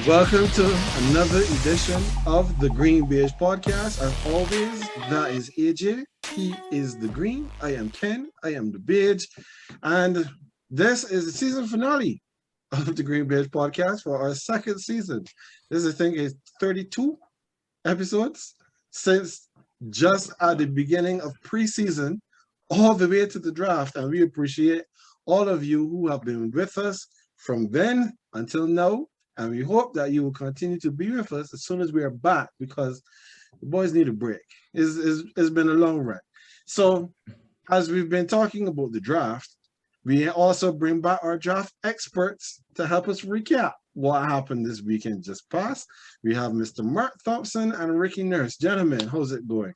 Welcome to another edition of the GreenBaje podcast. As always, that is Ajay. He is the green. I am Ken. I am the beige. And this is the season finale of the GreenBaje podcast for our second season. This, I think, is 32 episodes since just at the beginning of preseason all the way to the draft. And we appreciate all of you who have been with us from then until now. And we hope that you will continue to be with us as soon as we are back, because the boys need a break. It's been a long run. So as we've been talking about the draft, we also bring back our draft experts to help us recap what happened this weekend just past. We have Mr. Mark Thompson and Ricky Nurse. Gentlemen, how's it going?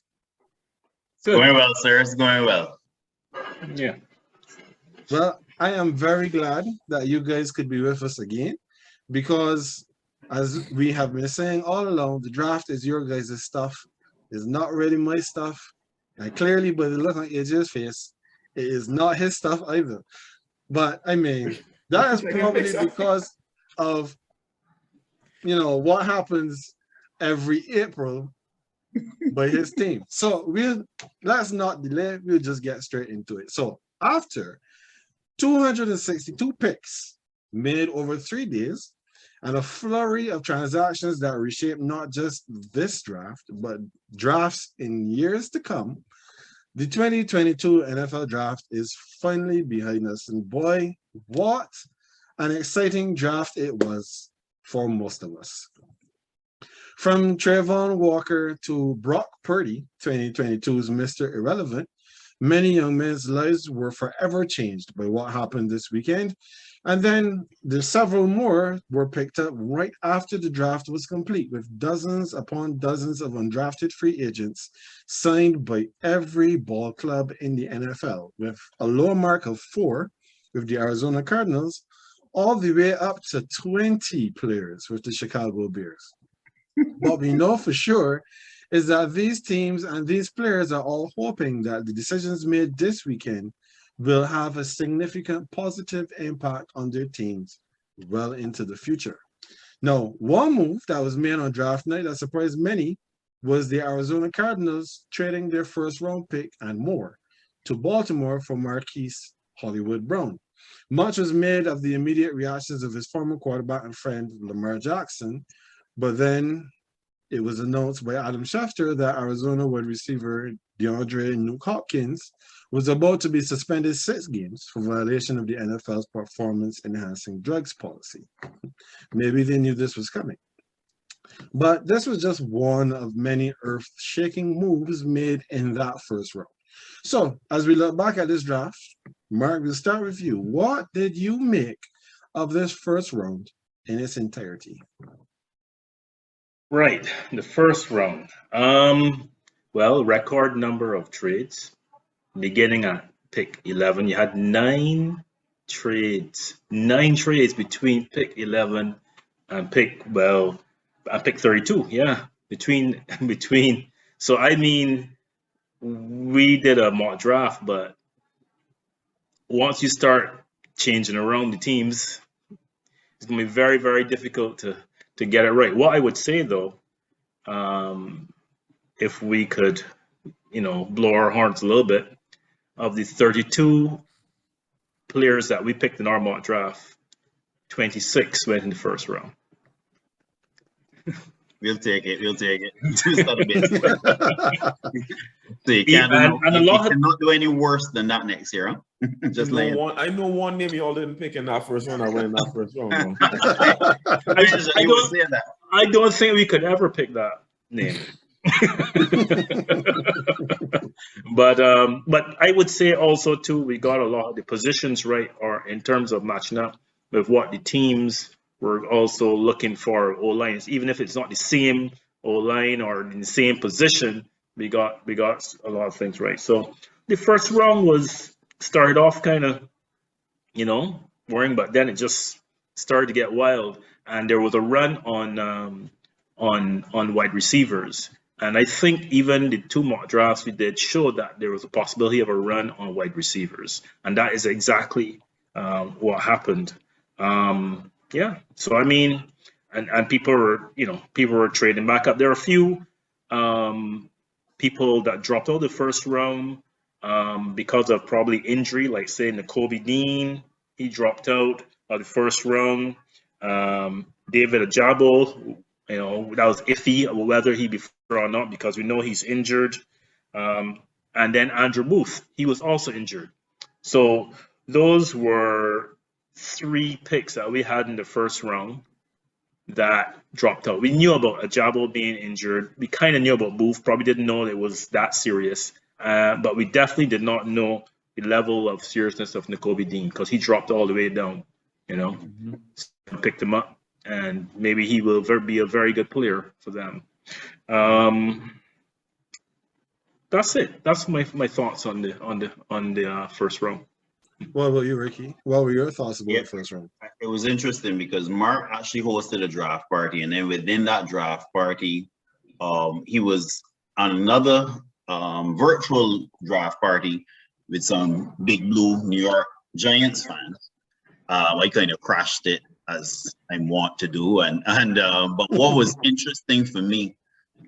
Good. Going well, sir. It's going well. Yeah. Well, I am very glad that you guys could be with us again, because as we have been saying all along, the draft is your guys' stuff. It's not really my stuff. And clearly, by the look on AJ's face, it is not his stuff either. But I mean, that is probably because of, what happens every April by his team. So let's not delay. We'll just get straight into it. So after 262 picks made over 3 days, and a flurry of transactions that reshape not just this draft, but drafts in years to come, the 2022 NFL draft is finally behind us. And boy, what an exciting draft it was for most of us. From Trayvon Walker to Brock Purdy, 2022's Mr. Irrelevant, many young men's lives were forever changed by what happened this weekend. And then there's several more were picked up right after the draft was complete, with dozens upon dozens of undrafted free agents signed by every ball club in the NFL, with a low mark of 4 with the Arizona Cardinals, all the way up to 20 players with the Chicago Bears. What we know for sure is that these teams and these players are all hoping that the decisions made this weekend will have a significant positive impact on their teams well into the future. Now, one move that was made on draft night that surprised many was the Arizona Cardinals trading their first-round pick and more to Baltimore for Marquise Hollywood Brown. Much was made of the immediate reactions of his former quarterback and friend, Lamar Jackson, but then it was announced by Adam Schefter that Arizona wide receiver DeAndre Nuke Hopkins was about to be suspended 6 games for violation of the NFL's performance-enhancing drugs policy. Maybe they knew this was coming. But this was just one of many earth-shaking moves made in that first round. So, as we look back at this draft, Mark, we'll start with you. What did you make of this first round in its entirety? Right, the first round. Well, record number of trades. Beginning at pick 11, you had 9 trades. 9 trades between pick 11 and pick 32. Yeah, between. So I mean, we did a mock draft, but once you start changing around the teams, it's gonna be very, very difficult to get it right. What I would say though, if we could, blow our horns a little bit, of the 32 players that we picked in our mock draft, 26 went in the first round. We'll take it. So you cannot do any worse than that next year, huh? Just I know one name you all didn't pick in that first round. I went in that first round. I don't think we could ever pick that name. But I would say also too, we got a lot of the positions right, or in terms of matching up with what the teams were also looking for O-lines, even if it's not the same O-line or in the same position, we got a lot of things right. So the first round started off kind of, boring, but then it just started to get wild, and there was a run on wide receivers. And I think even the 2 mock drafts we did showed that there was a possibility of a run on wide receivers. And that is exactly what happened. So, I mean, and people were trading back up. There are a few people that dropped out the first round because of probably injury, like say Nakobe Dean, he dropped out of the first round. David Ajabo, that was iffy whether he'd be or not because we know he's injured. And then Andrew Booth, he was also injured. So those were 3 picks that we had in the first round that dropped out. We knew about Ajabo being injured. We kind of knew about Booth, probably didn't know it was that serious. But we definitely did not know the level of seriousness of Nakobe Dean because he dropped all the way down, So picked him up, and maybe he will be a very good player for them. That's it. That's my thoughts on the first round. What about you, Ricky? What were your thoughts about the first round? It was interesting because Mark actually hosted a draft party, and then within that draft party, he was on another virtual draft party with some Big Blue New York Giants fans. I kind of crashed it as I want to do, but what was interesting for me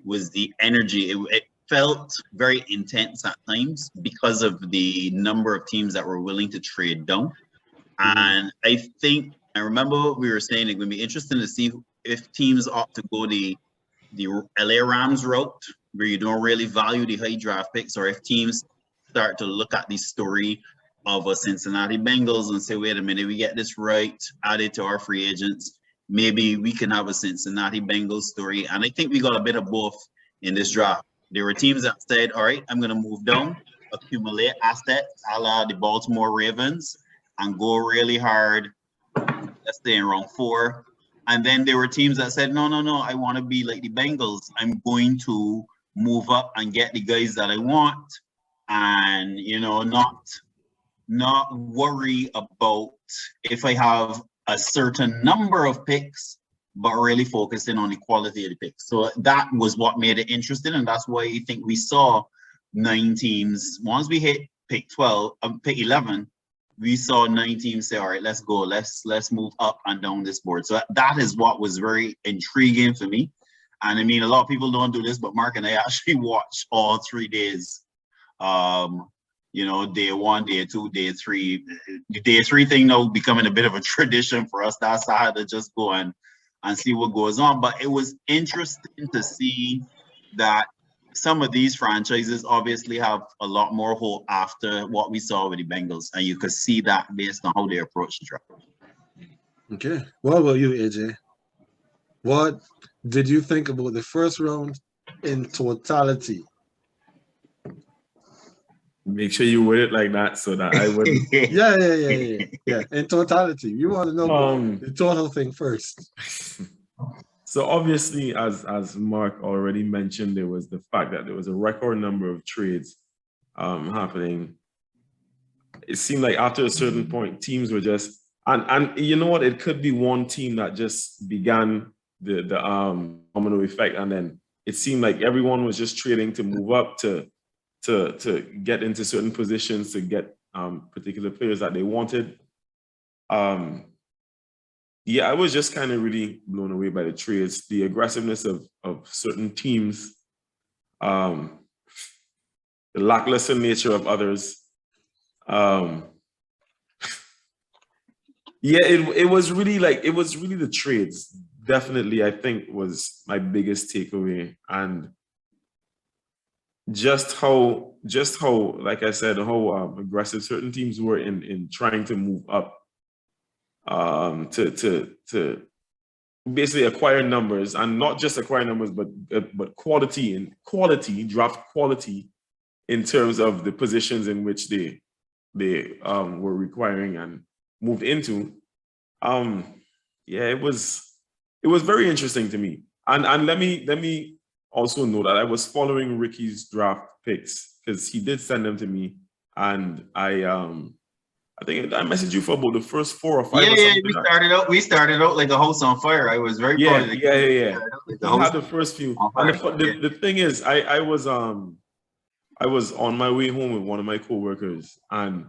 was the energy. It felt very intense at times because of the number of teams that were willing to trade down. And I remember we were saying it would be interesting to see if teams opt to go the LA Rams route, where you don't really value the high draft picks, or if teams start to look at the story of a Cincinnati Bengals and say, wait a minute, we get this right, add it to our free agents, maybe we can have a Cincinnati Bengals story. And I think we got a bit of both in this draft. There were teams that said, all right, I'm going to move down, accumulate assets, a la the Baltimore Ravens, and go really hard, let's say in round 4. And then there were teams that said, no, I want to be like the Bengals. I'm going to move up and get the guys that I want, and not worry about if I have a certain number of picks, but really focusing on the quality of the picks. So that was what made it interesting, and that's why I think we saw 9 teams. Once we hit pick 11, we saw 9 teams say, all right, let's go, let's move up and down this board. So that is what was very intriguing for me. And I mean, a lot of people don't do this, but Mark and I actually watched all 3 days. Day 1, day 2, day 3. The day 3 thing now becoming a bit of a tradition for us. That's how to just go and see what goes on. But it was interesting to see that some of these franchises obviously have a lot more hope after what we saw with the Bengals, and you could see that based on how they approach the draft. Okay. What about you, AJ? What did you think about the first round in totality? Make sure you word it like that so that I wouldn't. Yeah. In totality, you want to know the total thing first. So obviously, as Mark already mentioned, there was the fact that there was a record number of trades happening. It seemed like after a certain point, teams were just and you know what? It could be one team that just began the domino effect, and then it seemed like everyone was just trading to move up to get into certain positions, to get particular players that they wanted. Yeah, I was just kind of really blown away by the trades, the aggressiveness of certain teams, the lackluster nature of others. Yeah, it was really the trades. Definitely, I think was my biggest takeaway, and just how like I said, how aggressive certain teams were in trying to move up, to basically acquire numbers, and not just acquire numbers, but quality draft quality in terms of the positions in which they were requiring and moved into. Yeah, it was very interesting to me. And let me also know that I was following Ricky's draft picks because he did send them to me, and I think I messaged you for about the first 4 or 5. Yeah, we started out like a house on fire. I was very proud of the Yeah. He had the first few. And the thing is, I was on my way home with one of my coworkers, and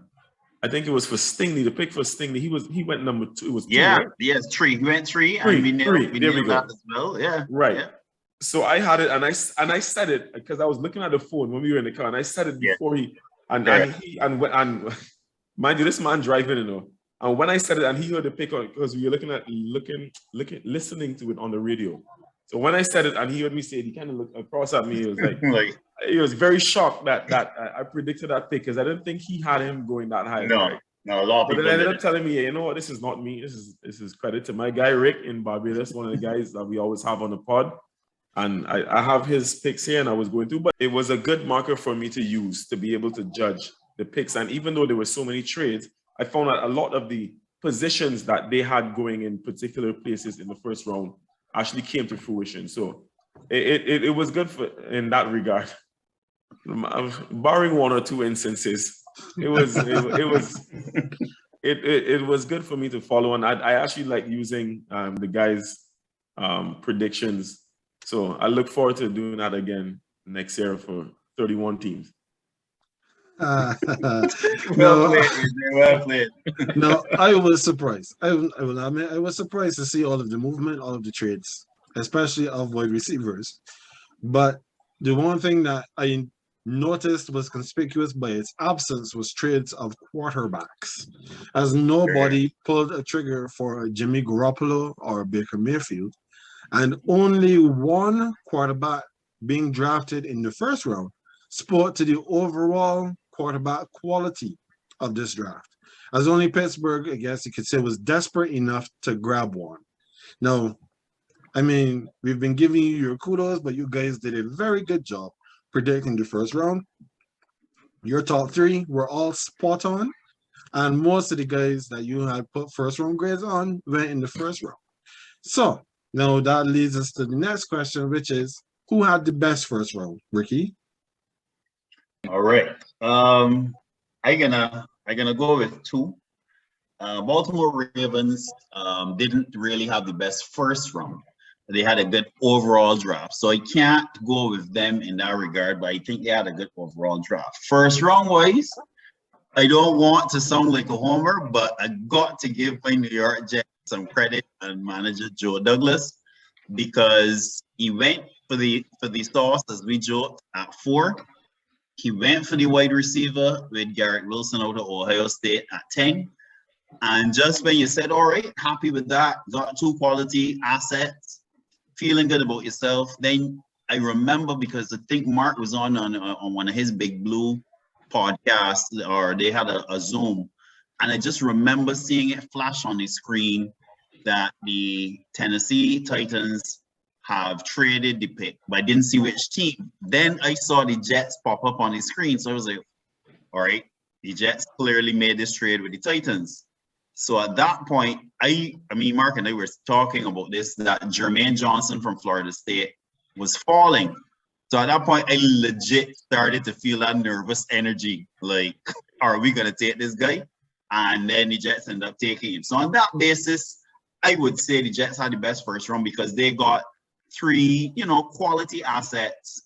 I think it was for Stingley, the pick for Stingley. He went number 2. It was 2, Yeah, right? yes, 3. He went 3, Three, and we three. nailed, There we go. that as well. Yeah. Right. Yeah. So I had it, and I said it because I was looking at the phone when we were in the car, and I said it before he and mind you, this man driving, you know. And when I said it, and he heard the pick on, because we were listening to it on the radio. So when I said it, and he heard me say it, he kind of looked across at me. He was like, he was very shocked that I predicted that pick, because I didn't think he had him going that high. No, right? no, a lot of But people then ended up telling me, you know what, this is not me. This is credit to my guy Rick in Barbados, one of the guys that we always have on the pod. And I have his picks here, and I was going through, but it was a good marker for me to use to be able to judge the picks. And even though there were so many trades, I found that a lot of the positions that they had going in particular places in the first round actually came to fruition. So it was good in that regard. Barring one or two instances, it was good for me to follow. And I actually like using the guys' predictions. So I look forward to doing that again next year for 31 teams. Well played. No, I was surprised. I will admit, I was surprised to see all of the movement, all of the trades, especially of wide receivers. But the one thing that I noticed was conspicuous by its absence was trades of quarterbacks, as nobody pulled a trigger for a Jimmy Garoppolo or a Baker Mayfield, and only one quarterback being drafted in the first round spoke to the overall quarterback quality of this draft, as only Pittsburgh, I guess you could say, was desperate enough to grab one. Now, I mean, we've been giving you your kudos, but you guys did a very good job predicting the first round. Your top 3 were all spot on, and most of the guys that you had put first round grades on went in the first round. So now that leads us to the next question, which is, who had the best first round? Ricky? All right. I gonna go with 2. Baltimore Ravens didn't really have the best first round. They had a good overall draft, so I can't go with them in that regard. But I think they had a good overall draft. First round wise, I don't want to sound like a homer, but I got to give my New York Jets some credit and manager Joe Douglas, because he went for the sauce, as we joked, at 4. He went for the wide receiver with Garrett Wilson out of Ohio State at 10. And just when you said, all right, happy with that, got 2 quality assets, feeling good about yourself, then I remember, because I think Mark was on one of his Big Blue podcasts, or they had a Zoom, and I just remember seeing it flash on the screen that the Tennessee Titans have traded the pick, but I didn't see which team. Then I saw the Jets pop up on the screen, so I was like, all right, the Jets clearly made this trade with the Titans. So at that point, I mean, Mark and I were talking about this, that Jermaine Johnson from Florida State was falling. So at that point, I legit started to feel that nervous energy, like, are we going to take this guy? And then the Jets ended up taking him. So on that basis, I would say the Jets had the best first round, because they got 3, quality assets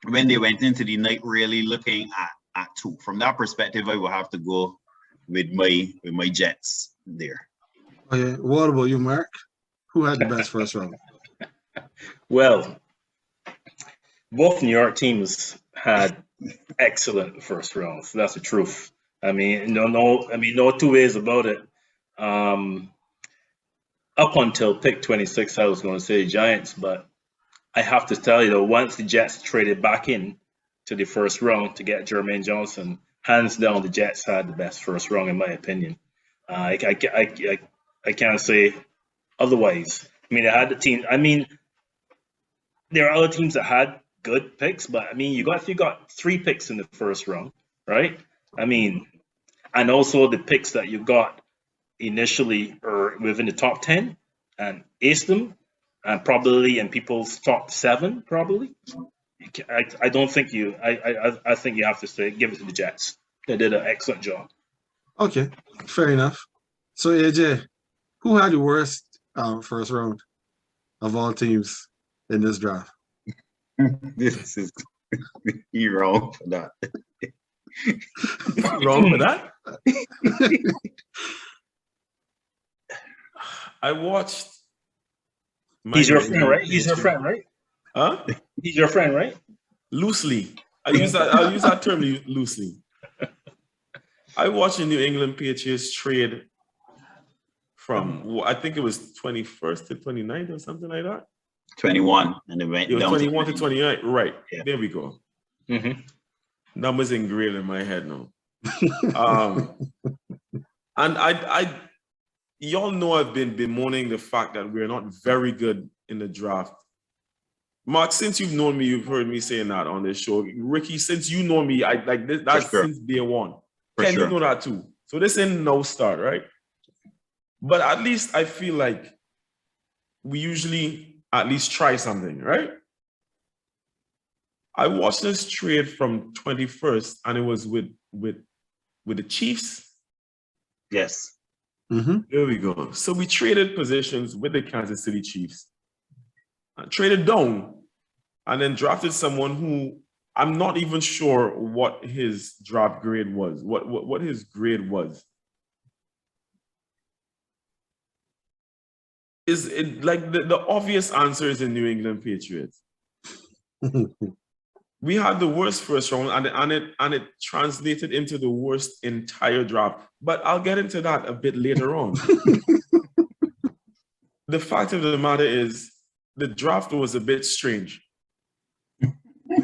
when they went into the night really looking at 2. From that perspective, I will have to go with my Jets there. Okay, what about you, Mark? Who had the best first round? Well, both New York teams had excellent first rounds. That's the truth. I mean, no 2 ways about it. Up until pick 26, I was going to say Giants, but I have to tell you that once the Jets traded back in to the first round to get Jermaine Johnson, hands down, the Jets had the best first round, in my opinion. I can't say otherwise. I mean, they had the team. I mean, there are other teams that had good picks, but I mean, you got 3 picks in the first round, right? I mean, and also the picks that you got initially or within the top 10 and aced them, and probably in people's top 7, probably. I don't think you. I think you have to say give it to the Jets. They did an excellent job. Okay, fair enough. So AJ, who had the worst first round of all teams in this draft? This is you wrong for that. Wrong for that? I watched. He's New your friend, England right? He's your Patriots. friend, right? Huh? He's your friend, right? Loosely. I'll use that term loosely. I watched the New England Patriots trade from, I think it was 21st to 29th or something like that. 21, and it went It was down 21 to 29. Right. Yeah. There we go. Mm-hmm. Numbers engraved in my head now. And I y'all know I've been bemoaning the fact that we're not very good in the draft. Mark, since you've known me, you've heard me saying that on this show. Ricky, since you know me, I like this. That's sure. Since day one. For Ken, sure. you know that too. So this ain't no start, right? But at least I feel like we usually at least try something, right? I watched this trade from 21st, and it was with the Chiefs. Yes. Mm-hmm. There we go. So we traded positions with the Kansas City Chiefs. I traded down and then drafted someone who I'm not even sure what his draft grade was, what his grade was. Is it like the obvious answer is in New England Patriots? We had the worst first round and it translated into the worst entire draft. But I'll get into that a bit later on. The fact of the matter is the draft was a bit strange.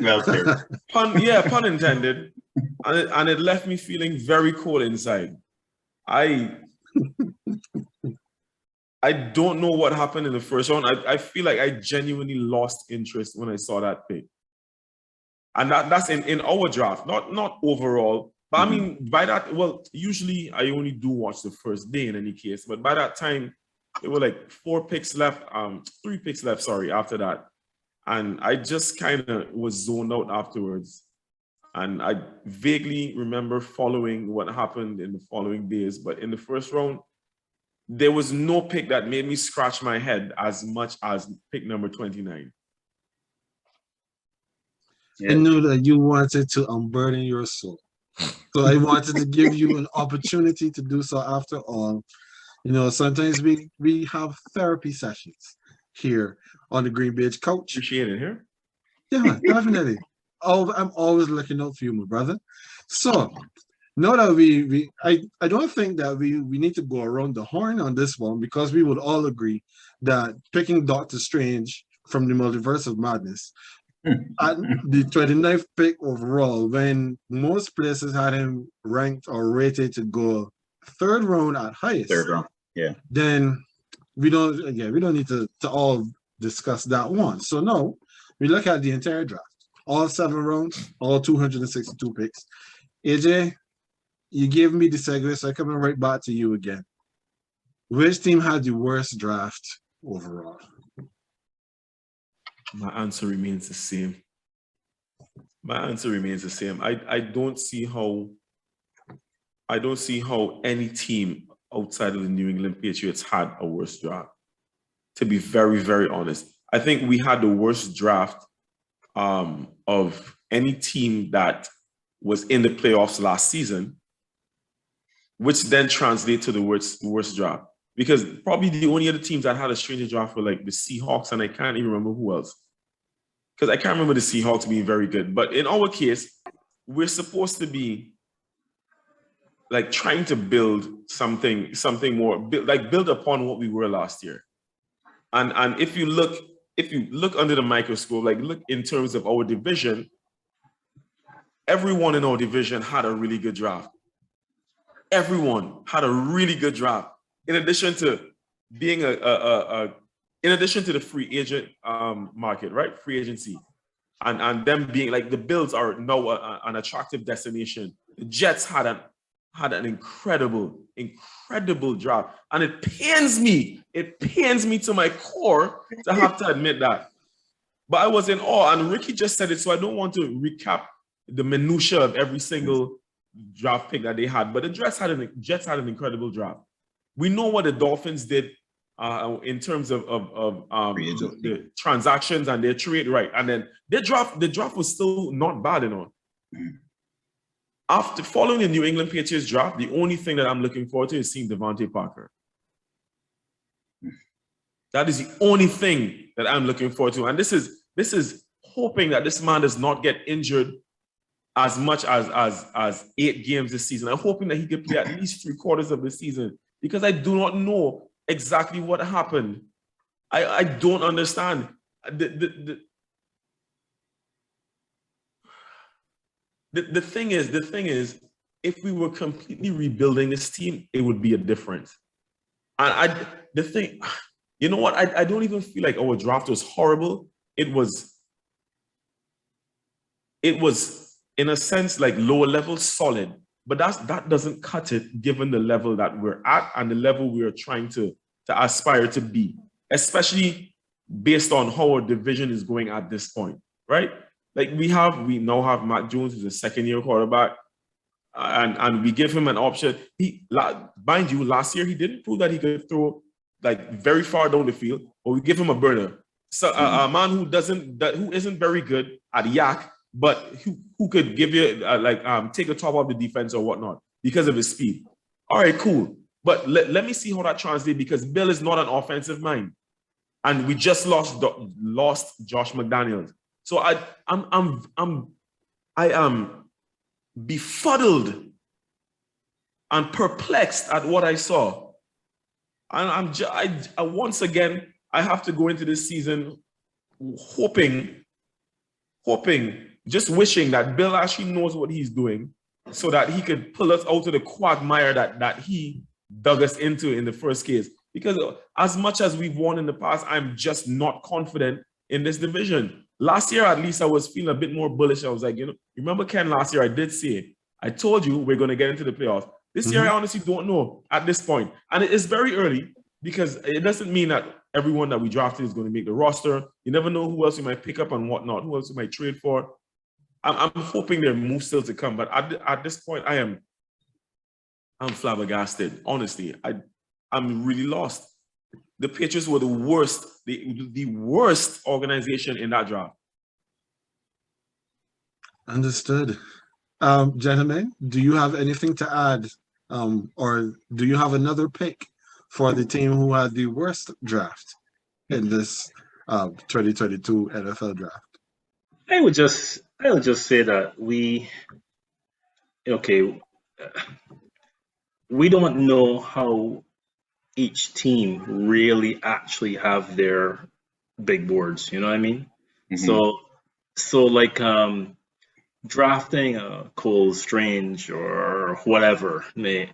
Okay. Pun intended. And it left me feeling very cold inside. I don't know what happened in the first round. I feel like I genuinely lost interest when I saw that pick. And that's in our draft, not overall. But I mean, by that, well, usually I only do watch the first day in any case. But by that time, there were like 3 picks left, sorry, after that. And I just kind of was zoned out afterwards. And I vaguely remember following what happened in the following days. But in the first round, there was no pick that made me scratch my head as much as pick number 29. I knew that you wanted to unburden your soul. So I wanted to give you an opportunity to do so. After all, you know, sometimes we have therapy sessions here on the GreenBaje couch. Appreciate it here. Yeah, definitely. Oh, I'm always looking out for you, my brother. So now that I don't think that we need to go around the horn on this one, because we would all agree that picking Doctor Strange from the Multiverse of Madness at the 29th pick overall, when most places had him ranked or rated to go 3rd round at highest. 3rd round, yeah. Then we don't need to all discuss that one. So now we look at the entire draft, all 7 rounds, all 262 picks. Ajay, you gave me the segue, so I'm coming right back to you again. Which team had the worst draft overall? My answer remains the same. I don't see how any team outside of the New England Patriots had a worse draft. To be very, very honest, I think we had the worst draft of any team that was in the playoffs last season, which then translates to the worst draft. Because probably the only other teams that had a stranger draft were like the Seahawks, and I can't even remember who else. Because I can't remember the Seahawks being very good. But in our case, we're supposed to be like trying to build something more, build upon what we were last year. And if you look under the microscope, like look in terms of our division, everyone in our division had a really good draft. Everyone had a really good draft. In addition to being in addition to the free agent market, right? Free agency. And them being like the Bills are now an attractive destination. The Jets had an incredible draft. And it pains me to my core to have to admit that. But I was in awe, and Ricky just said it, so I don't want to recap the minutia of every single draft pick that they had. But the Jets had an incredible draft. We know what the Dolphins did in terms of the transactions and their trade, right? And then the draft was still not bad, you know. after following the New England Patriots draft, the only thing that I'm looking forward to is seeing Devontae Parker. That is the only thing that I'm looking forward to. And this is hoping that this man does not get injured as much as 8 games this season. I'm hoping that he could play at least 3/4 of the season, because I do not know exactly what happened. I don't understand. The thing is, if we were completely rebuilding this team, it would be a difference. And you know what? I don't even feel like our draft was horrible. It was in a sense like lower level solid, but that doesn't cut it given the level that we're at and the level we are trying to aspire to be, especially based on how our division is going at this point, right? Like we now have Matt Jones, who's a second-year quarterback, and we give him an option. Mind you, last year he didn't prove that he could throw like very far down the field, but we give him a burner. So a man who isn't very good at yak, but who could give you take the top of the defense or whatnot because of his speed. All right, cool. But let me see how that translates, because Bill is not an offensive mind, and we just lost Josh McDaniels. So I am befuddled and perplexed at what I saw, and once again I have to go into this season hoping, just wishing that Bill actually knows what he's doing, so that he could pull us out of the quagmire that he dug us into in the first case. Because as much as we've won in the past, I'm just not confident in this division. Last year, at least, I was feeling a bit more bullish. I was like, remember Ken last year, I did say, I told you we're going to get into the playoffs. This year, I honestly don't know at this point. And it is very early, because it doesn't mean that everyone that we drafted is going to make the roster. You never know who else you might pick up and whatnot, who else you might trade for. I'm hoping there are moves still to come. But at this point, I'm flabbergasted. Honestly, I'm really lost. The Patriots were the worst, the worst organization in that draft. Understood. Gentlemen, do you have anything to add? Or do you have another pick for the team who had the worst draft in this 2022 NFL draft? I would just say that we don't know how each team really actually have their big boards, you know what I mean? So like drafting Cole Strange or whatever we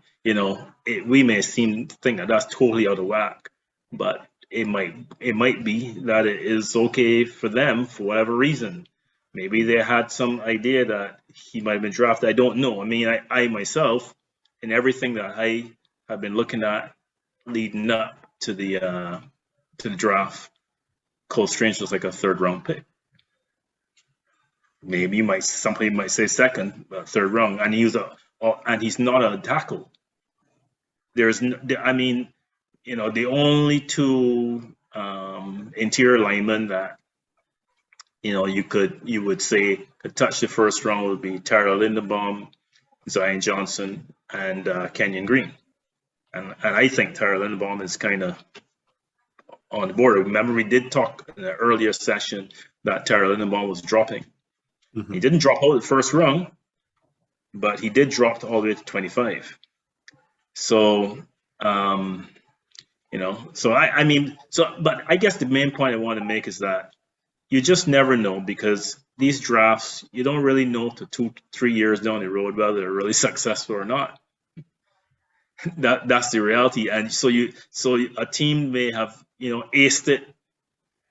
may think that that's totally out of whack, but it might be that it is okay for them for whatever reason. Maybe they had some idea that he might have been drafted. I don't know. I mean, I myself, in everything that I have been looking at leading up to the draft, Cole Strange was like a 3rd round pick. Maybe somebody might say 2nd, but 3rd round, and he's not a tackle. The only 2 interior linemen that you would say could touch the 1st round would be Tara Linderbaum, Zion Johnson, and Kenyon Green. And I think Tara Linderbaum is kind of on the border. Remember, we did talk in an earlier session that Tara Linderbaum was dropping. He didn't drop out the 1st round, but he did drop all the way to 25. So, but I guess the main point I want to make is that you just never know, because these drafts, you don't really know to 2-3 years down the road whether they're really successful or not. That's the reality. And so a team may have aced it,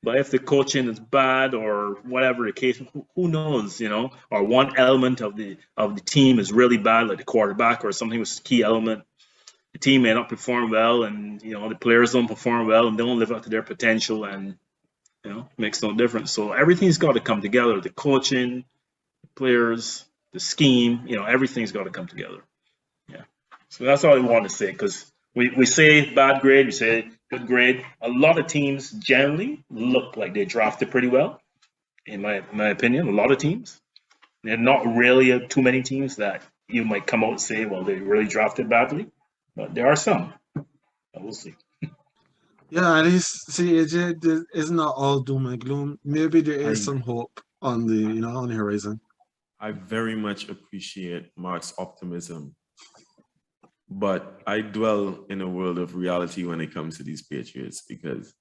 but if the coaching is bad or whatever the case, who knows, or one element of the team is really bad, like the quarterback or something was a key element, the team may not perform well, and the players don't perform well and don't live up to their potential, and makes no difference. So everything's got to come together: the coaching, the players, the scheme, everything's got to come together. Yeah. So that's all I want to say, because we say bad grade, we say good grade. A lot of teams generally look like they drafted pretty well, in my opinion. A lot of teams. There are not really too many teams that you might come out and say, well, they really drafted badly, but there are some. We'll see. Yeah, at least see, AJ, it's not all doom and gloom. Maybe there is I- some hope on the horizon. I very much appreciate Mark's optimism, but I dwell in a world of reality when it comes to these Patriots because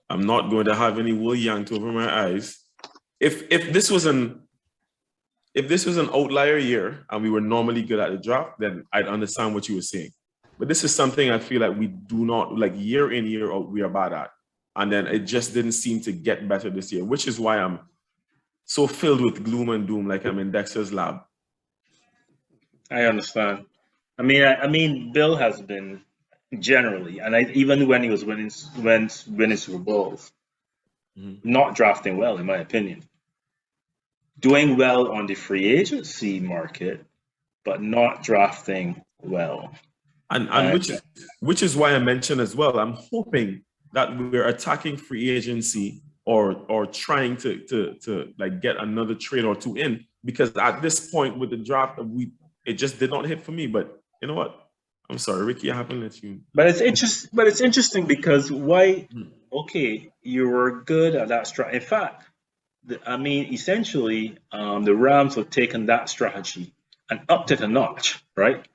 I'm not going to have any wool yanked over my eyes. If this was an outlier year and we were normally good at the draft, then I'd understand what you were saying. But this is something I feel like we do not, like year in, year out, we are bad at. And then it just didn't seem to get better this year, which is why I'm so filled with gloom and doom, like I'm in Dexter's lab. I understand. I mean, Bill has been generally, and even when he was winning Super Bowls, not drafting well, in my opinion. Doing well on the free agency market, but not drafting well. And which is why I mentioned as well, I'm hoping that we're attacking free agency or trying to like get another trade or two in, because at this point with the draft, it just did not hit for me. But you know what? I'm sorry, Ricky, I haven't let you. But it's interesting because why? Okay, you were good at that strategy. In fact, essentially, the Rams have taken that strategy and upped it a notch, right?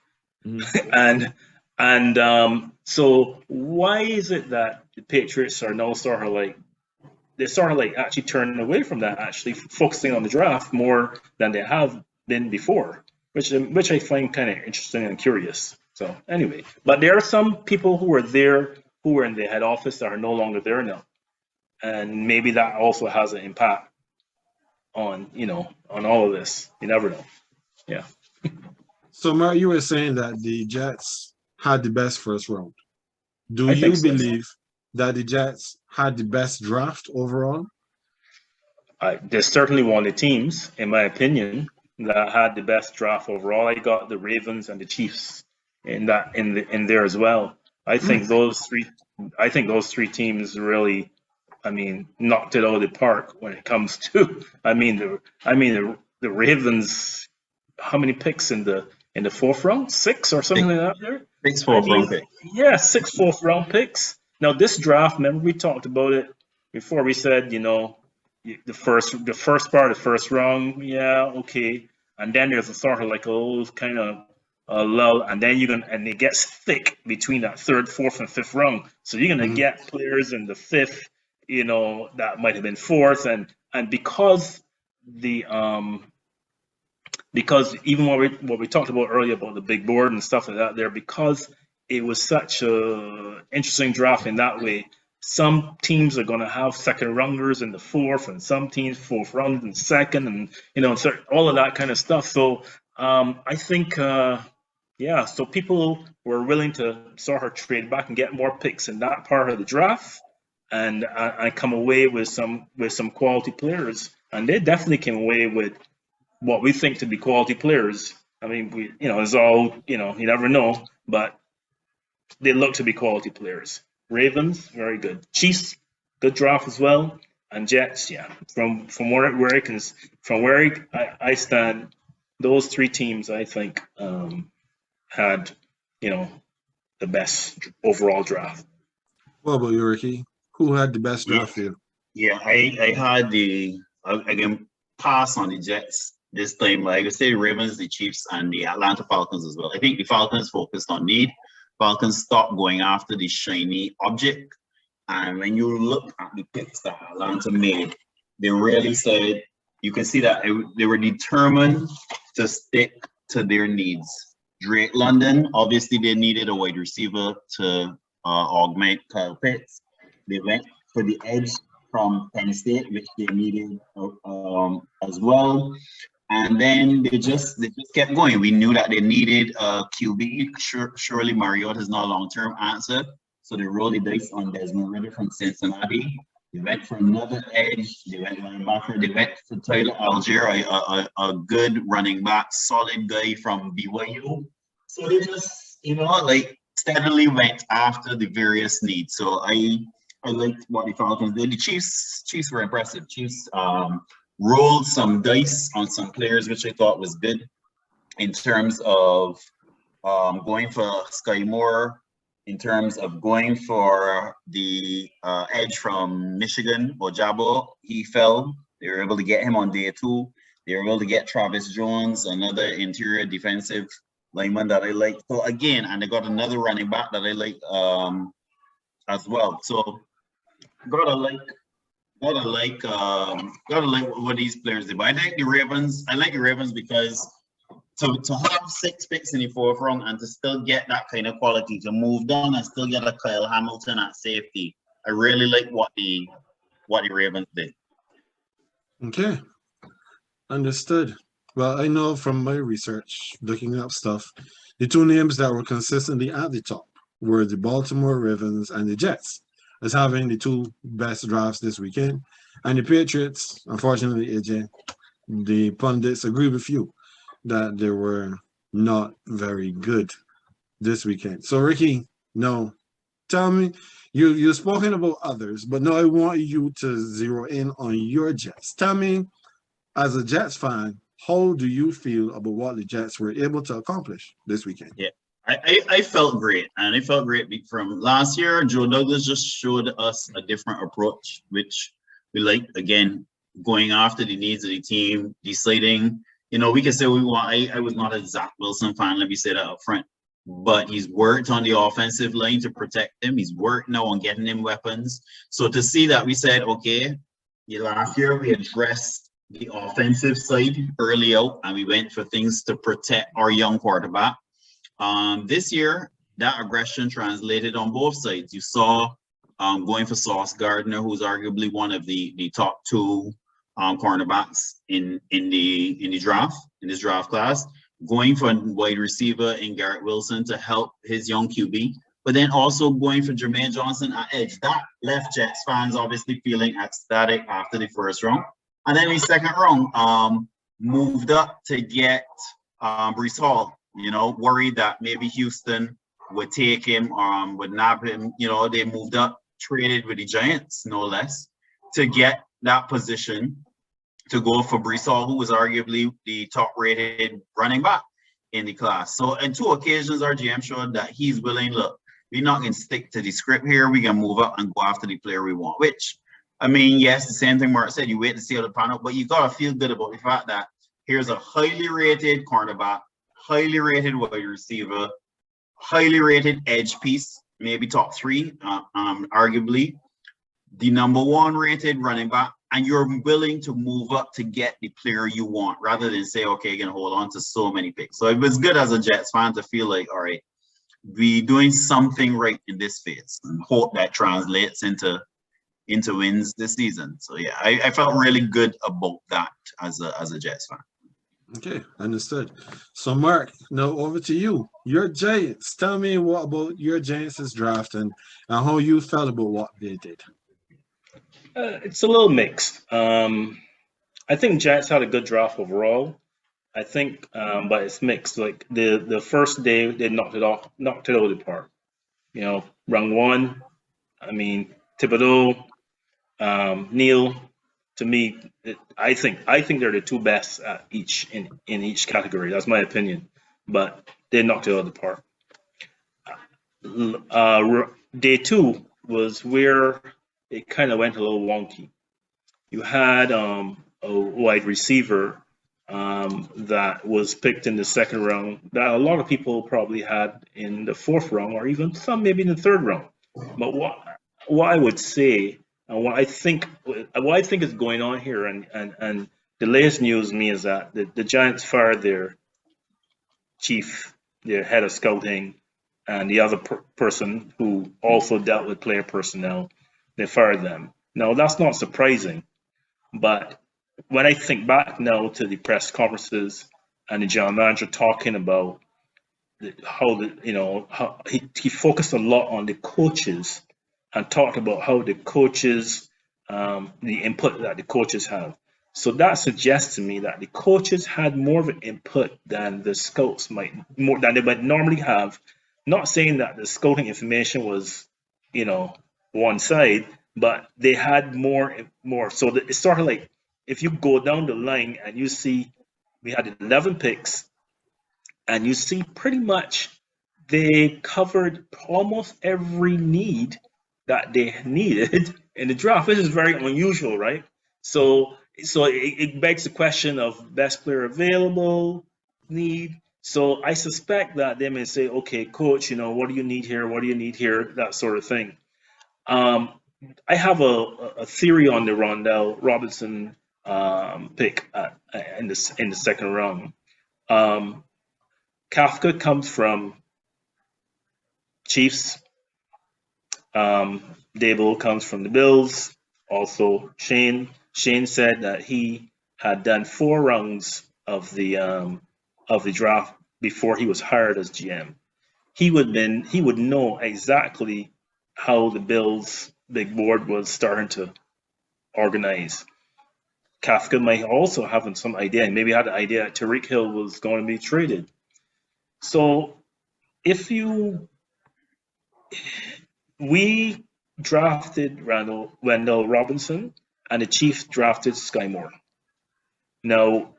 So why is it that the Patriots are now they're sort of like actually turning away from that, actually focusing on the draft more than they have been before, which I find kind of interesting and curious. So anyway, but there are some people who were there, who were in the head office, that are no longer there now, and maybe that also has an impact on all of this. You never know. Yeah. So, Mark, you were saying that the Jets had the best first round. Do I you think so. believe that the Jets had the best draft overall? They're certainly one of the teams, in my opinion, that had the best draft overall. I got the Ravens and the Chiefs in there as well. I think those three teams really, knocked it out of the park when it comes to. The Ravens. How many picks in the fourth round? 6 or something like that. There. 6 fourth-round picks. Yeah, 6 fourth-round picks. Now this draft, remember we talked about it before. We said, the first part of the first round, yeah, okay, and then there's a sort of like a little kind of lull, and then and it gets thick between that third, fourth, and fifth round. So you're gonna get players in the fifth, that might have been fourth, and because because even what we talked about earlier about the big board and stuff like that there, because it was such a interesting draft in that way. Some teams are going to have second rounders in the fourth, and some teams fourth round and second, and all of that kind of stuff. So I think, so people were willing to sort of trade back and get more picks in that part of the draft, and come away with some quality players, and they definitely came away with what we think to be quality players. It's all, you never know, but they look to be quality players. Ravens, very good. Chiefs, good draft as well. And Jets, yeah. From where I stand, those three teams, I think, had, the best overall draft. What about you, Ricky? Who had the best draft for you? Yeah, I had again, pass on the Jets this time. I would say Ravens, the Chiefs, and the Atlanta Falcons as well. I think the Falcons focused on need. Falcons stopped going after the shiny object. And when you look at the picks that Atlanta made, they really said, you can see that they were determined to stick to their needs. Drake London, obviously they needed a wide receiver to augment Kyle Pitts. They went for the edge from Penn State, which they needed as well. And then they just kept going. We knew that they needed a QB. Surely Mariota is not a long-term answer. So they rolled the dice on Desmond Ridder from Cincinnati. They went for another edge. They went linebacker. They went for Tyler Algier, a good running back, solid guy from BYU. So they just, steadily went after the various needs. So I liked what the Falcons did. The Chiefs were impressive. Chiefs rolled some dice on some players, which I thought was good. in terms of going for Sky Moore, in terms of going for the edge from Michigan, Ojabo. He fell. They were able to get him on day 2. They were able to get Travis Jones, another interior defensive lineman that I like. So again, and they got another running back that I like as well. So gotta like what these players did. But I like the Ravens. I like the Ravens because to have 6 picks in the 4th round and to still get that kind of quality, to move down and still get a Kyle Hamilton at safety, I really like what the Ravens did. Okay, understood. Well, I know from my research, looking up stuff, the 2 names that were consistently at the top were the Baltimore Ravens and the Jets, as having the 2 best drafts this weekend. And the Patriots, unfortunately, Ajay, the pundits agree with you that they were not very good this weekend. So, Ricky, no, tell me, you've spoken about others, but now I want you to zero in on your Jets. Tell me, as a Jets fan, how do you feel about what the Jets were able to accomplish this weekend? Yeah, I felt great, and I felt great from last year. Joe Douglas just showed us a different approach, which we like. Again, going after the needs of the team, deciding. We can say we want. I was not a Zach Wilson fan. Let me say that up front. But he's worked on the offensive line to protect him. He's worked now on getting him weapons. So to see that, we said, okay, last year we addressed the offensive side early out, and we went for things to protect our young quarterback. This year, that aggression translated on both sides. You saw going for Sauce Gardner, who's arguably one of the top 2 cornerbacks in this draft class, going for wide receiver in Garrett Wilson to help his young QB, but then also going for Jermaine Johnson at edge. That left Jets fans obviously feeling ecstatic after the 1st round. And then in the 2nd round, moved up to get Breece Hall, worried that maybe Houston would take him, would nab him. They moved up, traded with the Giants, no less, to get that position to go for Breece Hall, who was arguably the top-rated running back in the class. So on 2 occasions, our GM showed that he's willing, look, we're not going to stick to the script here. We're going to move up and go after the player we want, which, I mean, yes, the same thing Mark said, you wait to see how the panel, but you got to feel good about the fact that here's a highly rated cornerback, highly rated wide receiver, highly rated edge piece, maybe top 3, arguably, the #1 rated running back, and you're willing to move up to get the player you want rather than say, okay, you're going to hold on to so many picks. So it was good as a Jets fan to feel like, all right, we're doing something right in this phase and hope that translates into wins this season. So yeah, I felt really good about that as a Jets fan. Okay, understood. So Mark, now over to you. Your Giants. Tell me what about your Giants' draft and how you felt about what they did. It's a little mixed. I think Giants had a good draft overall. I think, but it's mixed. Like the first day, they knocked it out of the park. Round 1. I mean, Thibodeau, Neal. To me, I think they're the 2 best at in each category. That's my opinion. But they knocked it out of the park. Day 2 was where it kind of went a little wonky. You had a wide receiver that was picked in the 2nd round that a lot of people probably had in the 4th round, or even some maybe in the 3rd round. But what I would say, and what I think is going on here, and the latest news to me is that the Giants fired their head of scouting, and the other person who also dealt with player personnel. They fired them. Now, that's not surprising, but when I think back now to the press conferences and the general manager talking about how he focused a lot on the coaches and talked about how the coaches, the input that the coaches have. So that suggests to me that the coaches had more of an input than the scouts than they might normally have. Not saying that the scouting information was, one side, but they had more. So it's sort of like if you go down the line and you see we had 11 picks, and you see pretty much they covered almost every need that they needed in the draft, which is very unusual, right? So it begs the question of best player available need. So I suspect that they may say, okay, coach, what do you need here? What do you need here? That sort of thing. I have a theory on the Rondell Robinson pick in the second round. Kafka comes from Chiefs. Dable comes from the Bills. Also, Shane said that he had done 4 rounds of the draft before he was hired as GM. He would know exactly how the Bills big board was starting to organize. Kafka might also have some idea, and maybe had the idea that Tyreek Hill was going to be traded. So we drafted Wendell Robinson, and the Chiefs drafted Sky Moore. Now,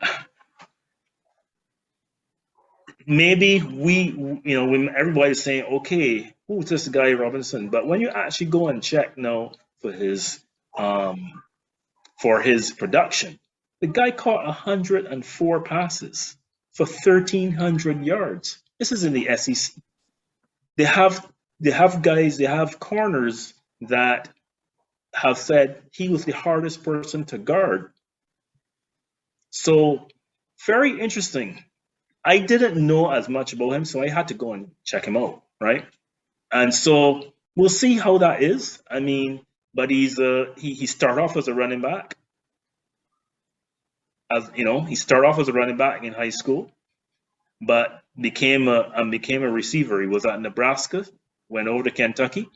maybe when everybody's saying, okay, who's this guy Robinson? But when you actually go and check now for his production, the guy caught 104 passes for 1,300 yards. This is in the SEC. They have corners that have said he was the hardest person to guard. So very interesting. I didn't know as much about him, so I had to go and check him out, right? And so we'll see how that is. I mean, but he started off as a running back. He started off as a running back in high school, but became a receiver. He was at Nebraska, went over to Kentucky,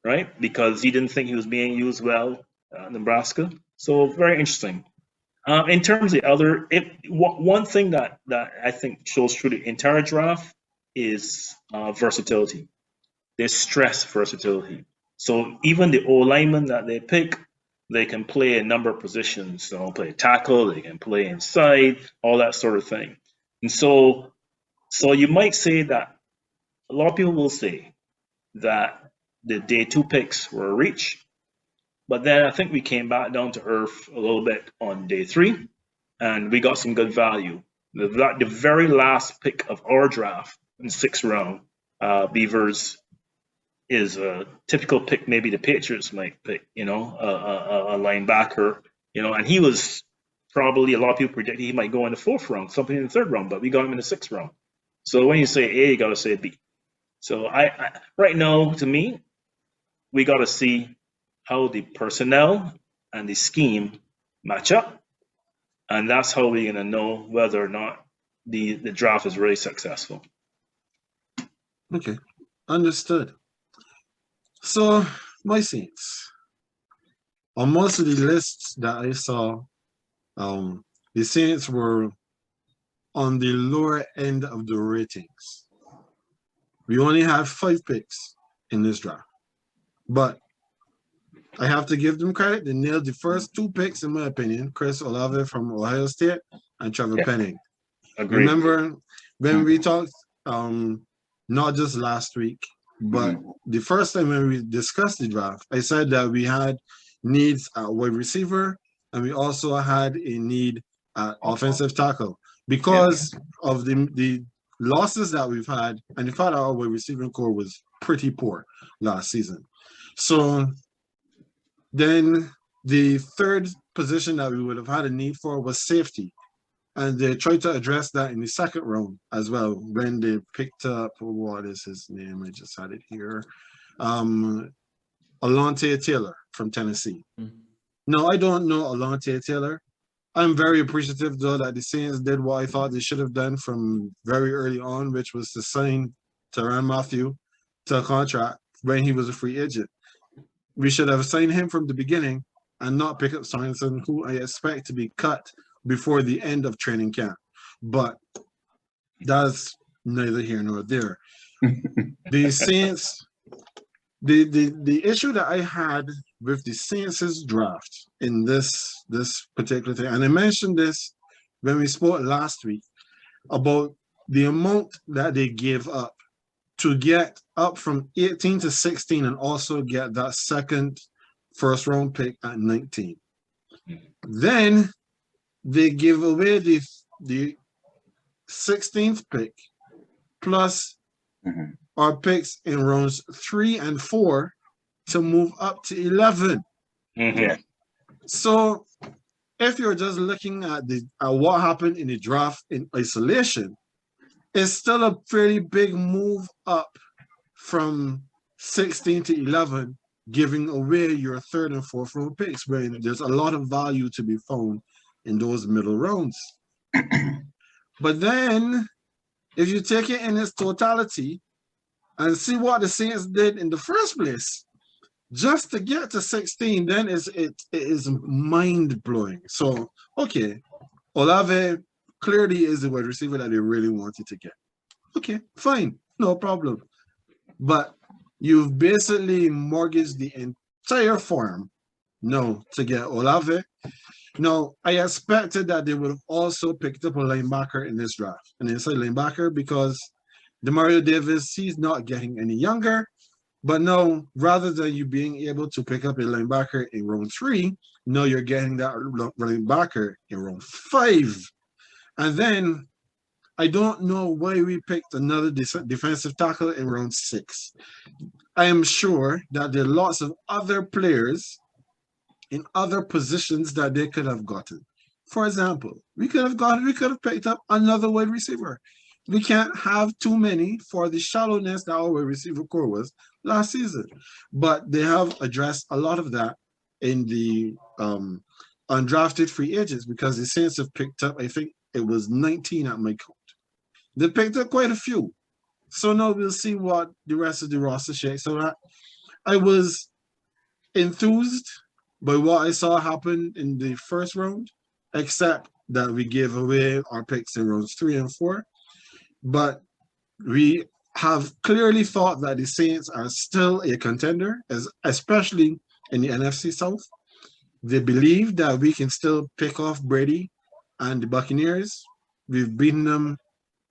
right? Because he didn't think he was being used well at Nebraska. So very interesting. In terms of one thing that I think shows through the entire draft is versatility. There's stress versatility. So even the O-linemen that they pick, they can play a number of positions. So play tackle, they can play inside, all that sort of thing. And so you might say that a lot of people will say that the day 2 picks were a reach. But then I think we came back down to earth a little bit on day 3, and we got some good value. The very last pick of our draft in the 6th round, Beavers, is a typical pick maybe the Patriots might pick, a linebacker, and he was probably, a lot of people predicted he might go in the 4th round, something in the 3rd round, but we got him in the 6th round. So when you say A, you got to say B. So I right now, to me, we got to see how the personnel and the scheme match up, and that's how we're going to know whether or not the draft is really successful. Okay, understood. So, my Saints, on most of the lists that I saw, the Saints were on the lower end of the ratings. We only have 5 picks in this draft, but I have to give them credit. They nailed the first 2 picks, in my opinion. Chris Olave from Ohio State and Trevor Penning. Agreed. Remember when we talked, not just last week, but the first time when we discussed the draft, I said that we had needs at wide receiver, and we also had a need at offensive tackle because of the losses that we've had, and the fact that our wide receiving core was pretty poor last season. So then the 3rd position that we would have had a need for was safety. And they tried to address that in the 2nd round as well when they picked up, what is his name? I just had it here. Alontae Taylor from Tennessee. No, I don't know Alontae Taylor. I'm very appreciative, though, that the Saints did what I thought they should have done from very early on, which was to sign Tyrann Mathieu to a contract when he was a free agent. We should have signed him from the beginning and not pick up Sorensen, who I expect to be cut before the end of training camp. But that's neither here nor there. The Saints, the issue that I had with the Saints' draft in this particular thing, and I mentioned this when we spoke last week about the amount that they gave up to get up from 18 to 16 and also get that second first round pick at 19. Then they give away the 16th pick plus our picks in rounds 3 and 4 to move up to 11. Yeah. So if you're just looking at what happened in the draft in isolation, it's still a fairly big move up from 16 to 11, giving away your third and fourth round picks, where there's a lot of value to be found in those middle rounds. But then, if you take it in its totality and see what the Saints did in the first place, just to get to 16, then it is mind-blowing. So, okay, Olave clearly is the wide receiver that they really wanted to get. Okay, fine, no problem. But you've basically mortgaged the entire farm now to get Olave. Now, I expected that they would have also picked up a linebacker in this draft, an inside linebacker, because Demario Davis, he's not getting any younger. But no, rather than you being able to pick up a linebacker in round 3, no, you're getting that linebacker in round 5. And then I don't know why we picked another defensive tackle in round 6. I am sure that there are lots of other players in other positions that they could have gotten. For example, we could have picked up another wide receiver. We can't have too many for the shallowness that our wide receiver core was last season. But they have addressed a lot of that in the undrafted free agents, because the Saints have picked up, I think it was 19 at my count. They picked up quite a few. So now we'll see what the rest of the roster shakes. So I was enthused by what I saw happen in the first round, except that we gave away our picks in rounds 3 and 4. But we have clearly thought that the Saints are still a contender, especially in the NFC South. They believe that we can still pick off Brady and the Buccaneers. We've beaten them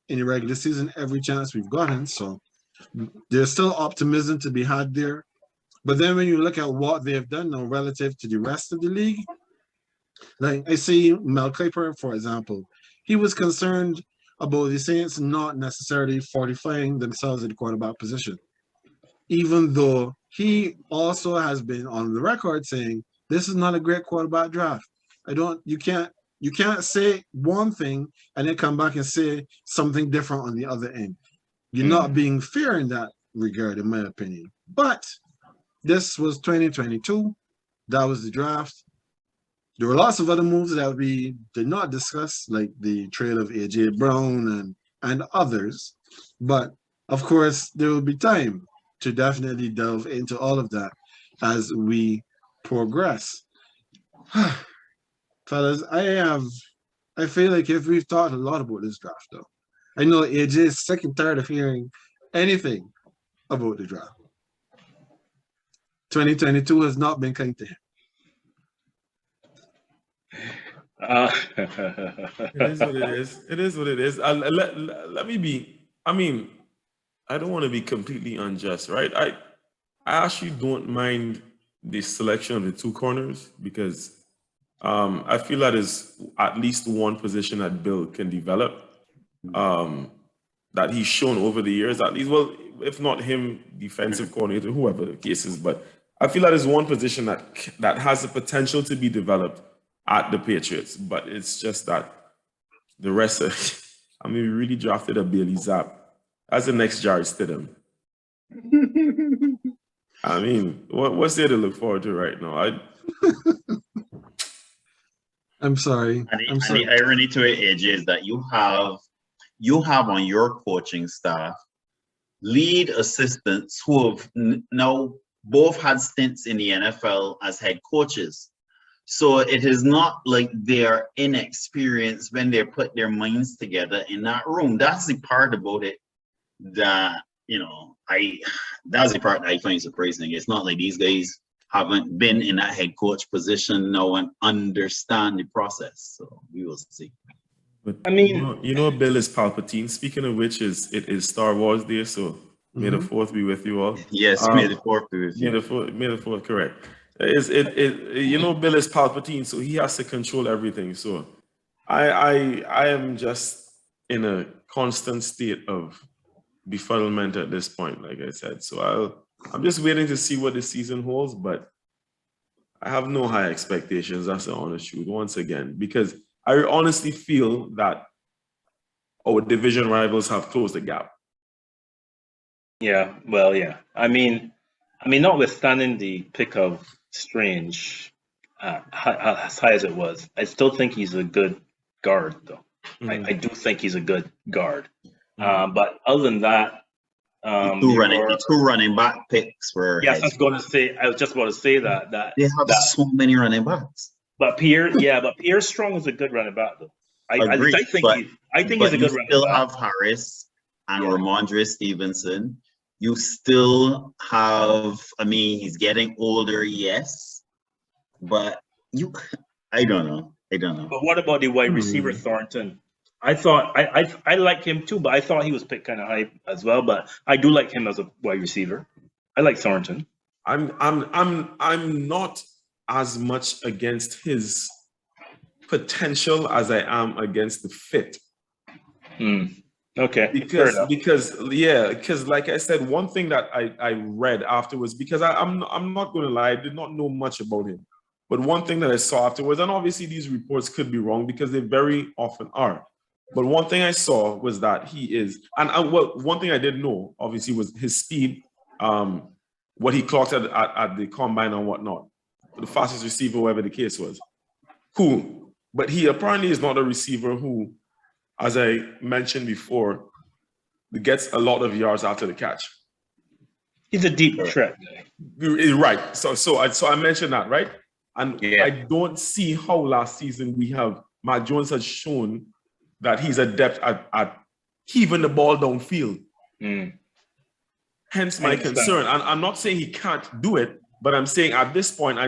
in the regular season every chance we've gotten. So there's still optimism to be had there. But then when you look at what they have done now relative to the rest of the league, like I see Mel Kiper, for example, he was concerned about the Saints not necessarily fortifying themselves in the quarterback position, even though he also has been on the record saying this is not a great quarterback draft. You can't say one thing and then come back and say something different on the other end. You're not being fair in that regard, in my opinion. But this was 2022. That was the draft. There were lots of other moves that we did not discuss, like the trade of Ajay Brown and others. But of course, there will be time to definitely delve into all of that as we progress. Fellas, I feel like if we've talked a lot about this draft, though, I know AJ is sick and tired of hearing anything about the draft. 2022 has not been kind to him. It is what it is. It is what it is. Let me be. I mean, I don't want to be completely unjust, right? I actually don't mind the selection of the 2 corners, because I feel that is at least one position that Bill can develop, that he's shown over the years, at least. Well, if not him, defensive coordinator, whoever the case is. But I feel that is one position that has the potential to be developed at the Patriots. But it's just that the rest of, I mean, we really drafted a Bailey Zapp as the next Jared Stidham. I mean, what's there to look forward to right now? I'm sorry. And the irony to it, AJ, is that you have on your coaching staff lead assistants who have now both had stints in the NFL as head coaches. So it is not like they're inexperienced when they put their minds together in that room. That's the part about it that, that's the part that I find surprising. It's not like these guys haven't been in that head coach position now and understand the process. So we will see. But I mean, you know, Bill is Palpatine. Speaking of which, it is Star Wars Day, so may the Mhm. fourth be with you all. Yes, may the fourth be with May you. the fourth, correct. You know, Bill is Palpatine, so he has to control everything. So I am just in a constant state of befuddlement at this point, like I said. So I'm just waiting to see what the season holds, but I have no high expectations. That's the honest truth, once again, because I honestly feel that our division rivals have closed the gap. yeah, well, yeah. Notwithstanding the pick of Strange, as high as it was, I still think he's a good guard, though. I do think he's a good guard. But other than that, The two running back picks were yes, heads. I was just about to say that They have so many running backs. but Pierre Strong is a good running back, though. I Agreed, think he's a good running still back. have Harris and Ramondre Stevenson. You still have, I mean, he's getting older, yes, but I don't know. But what about the wide receiver Thornton? I thought I like him too, but I thought he was picked kind of high as well. But I do like him as a wide receiver. I like Thornton. I'm not as much against his potential as I am against the fit. Okay. Because like I said, one thing that I read afterwards, because I'm not going to lie, I did not know much about him. But one thing that I saw afterwards, and obviously these reports could be wrong because they very often are. But one thing I saw was that he is, one thing I didn't know, obviously, was his speed, what he clocked at the combine and whatnot, the fastest receiver, whatever the case was. Cool. But he apparently is not a receiver who, as I mentioned before, gets a lot of yards after the catch. He's a deep threat guy. Right. So I mentioned that, right? And I don't see how last season Mac Jones has shown that he's adept at heaving the ball downfield. Hence my concern. And I'm not saying he can't do it, but I'm saying at this point,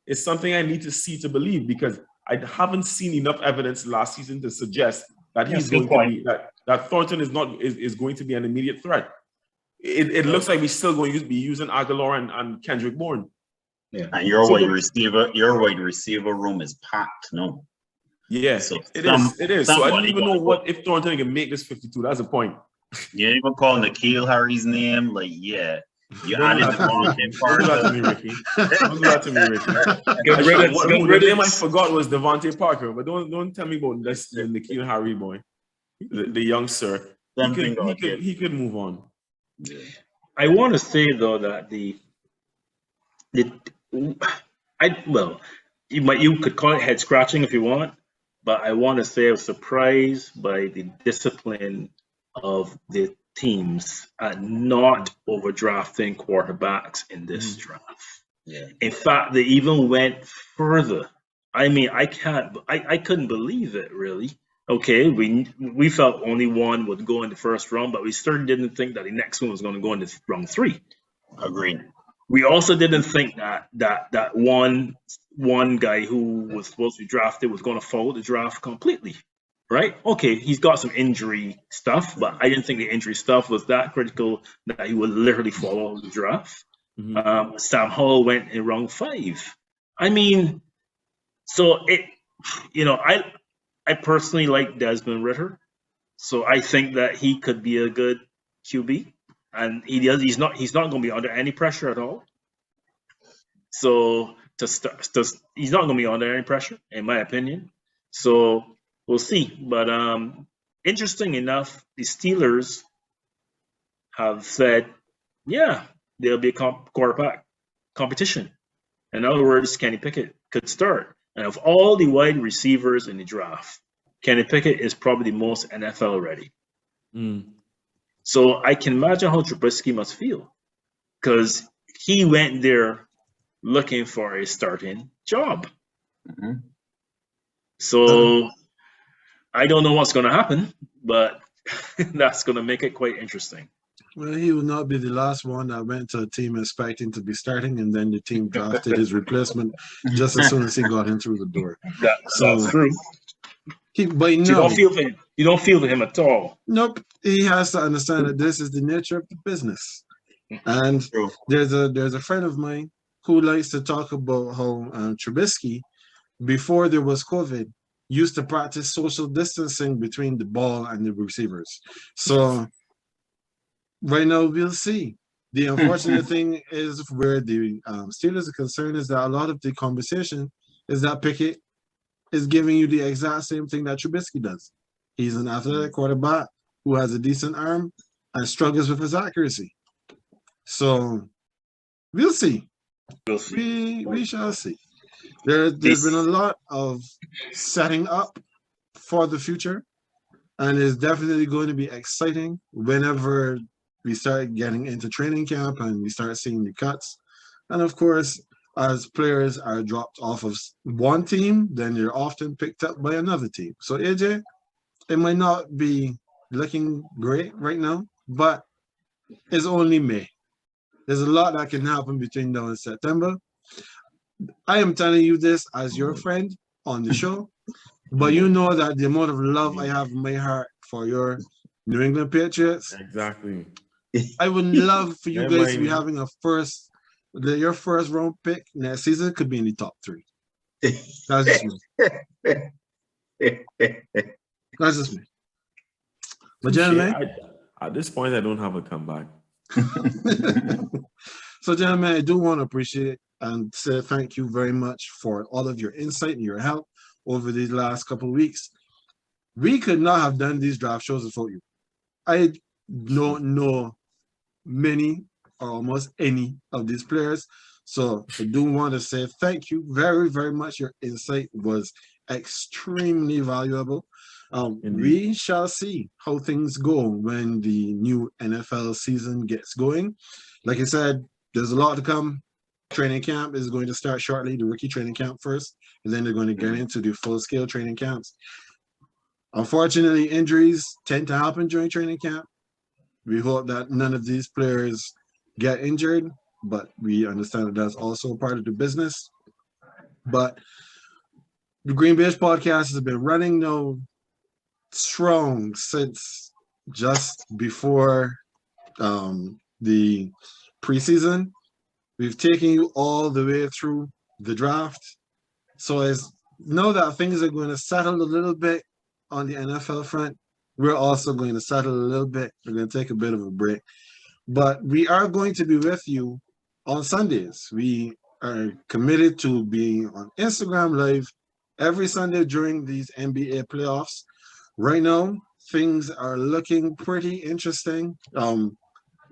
it's something I need to see to believe, because I haven't seen enough evidence last season to suggest that he's going to be that Thornton is going to be an immediate threat. It looks like we're still going to be using Aguilar and Kendrick Bourne. Yeah. And your wide receiver room is packed, no? Yeah, so it is. So I don't even know if Thornton can make this 52. That's the point. You even call N'Keal Harry's name, like, yeah. You added the Don't do that to me, Ricky. Don't do that to me, Ricky. The name I forgot was Devontae Parker, but don't tell me about this N'Keal Harry boy, the young sir. He could move on. Yeah. I want to say though that you could call it head scratching if you want, but I want to say I was surprised by the discipline of the teams at not overdrafting quarterbacks in this draft. Yeah. In fact, they even went further. I mean, I couldn't believe it, really. Okay, we felt only one would go in the first round, but we certainly didn't think that the next one was going to go in the round 3. Agreed. We also didn't think that one guy who was supposed to be drafted was going to follow the draft completely, right? Okay, he's got some injury stuff, but I didn't think the injury stuff was that critical that he would literally follow the draft. Sam Howell went in round 5. I mean, so I personally like Desmond Ridder, so I think that he could be a good QB, and he's not going to be under any pressure at all. So he's not going to be under any pressure, in my opinion. So we'll see. But interesting enough, the Steelers have said, yeah, there'll be a quarterback competition. In other words, Kenny Pickett could start. And of all the wide receivers in the draft, Kenny Pickett is probably the most NFL ready. So I can imagine how Trubisky must feel, because he went there looking for a starting job. So I don't know what's going to happen, but that's going to make it quite interesting. Well, he will not be the last one that went to a team expecting to be starting, and then the team drafted his replacement just as soon as he got in through the door. That's true. But You no, don't feel for him. You don't feel for him at all. nope. He has to understand that this is the nature of the business. And True. there's a friend of mine who likes to talk about how Trubisky, before there was COVID, used to practice social distancing between the ball and the receivers. So right now we'll see. The unfortunate thing is where the Steelers are concerned is that a lot of the conversation is that Pickett is giving you the exact same thing that Trubisky does. He's an athletic quarterback who has a decent arm and struggles with his accuracy. So we'll see. We'll see. We shall see. There's been a lot of setting up for the future, and it's definitely going to be exciting whenever we start getting into training camp and we start seeing the cuts. And of course, as players are dropped off of one team, then they're often picked up by another team. So AJ, it might not be looking great right now, but it's only May. There's a lot that can happen between now and September. I am telling you this as your friend on the show, but you know that the amount of love I have in my heart for your New England Patriots. Exactly. I would love for you Yeah, guys to be man. having your first round pick next season could be in the top 3. That's just me. That's just me. But gentlemen, At this point, I don't have a comeback. so gentlemen, I do want to appreciate and say thank you very much for all of your insight and your help over these last couple of weeks. We could not have done these draft shows without you. I don't know many or almost any of these players. So I do want to say thank you very, very much. Your insight was extremely valuable. We shall see how things go when the new NFL season gets going. Like I said, there's a lot to come. Training camp is going to start shortly, the rookie training camp first, and then they're going to get into the full-scale training camps. Unfortunately, injuries tend to happen during training camp. We hope that none of these players get injured, but we understand that that's also part of the business. But the GreenBaje podcast has been running now strong since just before the preseason. We've taken you all the way through the draft. So as know that things are going to settle a little bit on the NFL front, we're also going to settle a little bit. We're going to take a bit of a break. But we are going to be with you on Sundays. We are committed to being on Instagram Live every Sunday during these NBA playoffs. Right now, things are looking pretty interesting.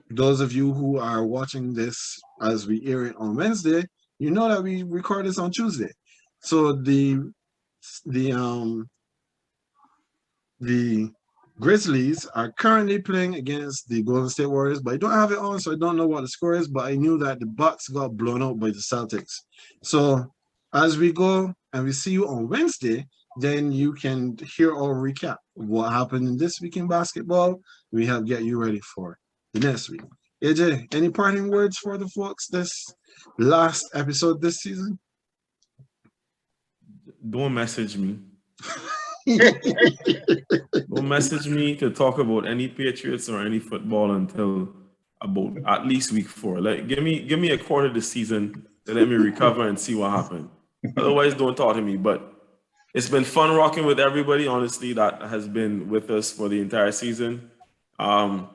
Those of you who are watching this as we air it on Wednesday, you know that we record this on Tuesday. So the Grizzlies are currently playing against the Golden State Warriors, but I don't have it on, so I don't know what the score is, but I knew that the Bucks got blown out by the Celtics. So as we go and we see you on Wednesday, then you can hear our recap of what happened in this week in basketball. We help get you ready for the next week. AJ, any parting words for the folks this last episode this season? Don't message me. Don't message me to talk about any Patriots or any football until about at least week 4. Like give me a quarter of the season to let me recover and see what happened. Otherwise, don't talk to me. But it's been fun rocking with everybody, honestly, that has been with us for the entire season. I'm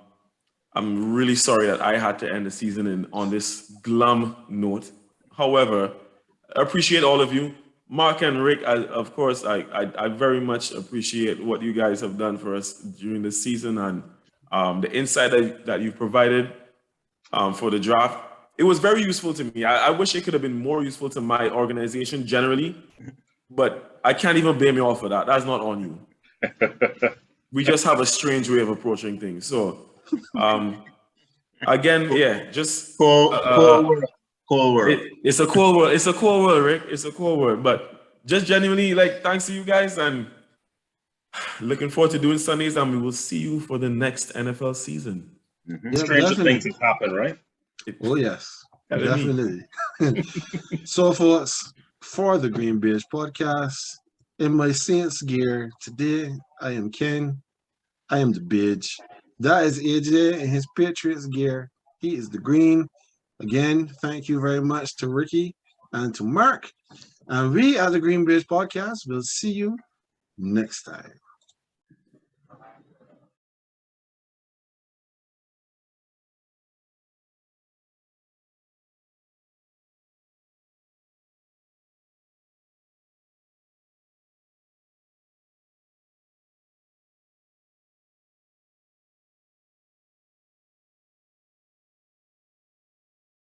really sorry that I had to end the season on this glum note. However, I appreciate all of you. Mark and Rick, of course, I very much appreciate what you guys have done for us during the season and the insight that you've provided for the draft. It was very useful to me. I wish it could have been more useful to my organization generally, but I can't even blame you all for that. That's not on you. We just have a strange way of approaching things. So, again, yeah, just Cold word. It's a cool word. It's a cool word, Rick. It's a cool word. But just genuinely, like, thanks to you guys and looking forward to doing Sundays, and we will see you for the next NFL season. Yeah, Stranger definitely. things have happened, right? Oh, yes. Telling me. Definitely. So, folks, for the GreenBaje podcast, in my Saints gear. Today, I am Ken. I am the Bidge. That is AJ in his Patriots gear. He is the green. Again, thank you very much to Ricky and to Mark. And we at the GreenBaje podcast will see you next time.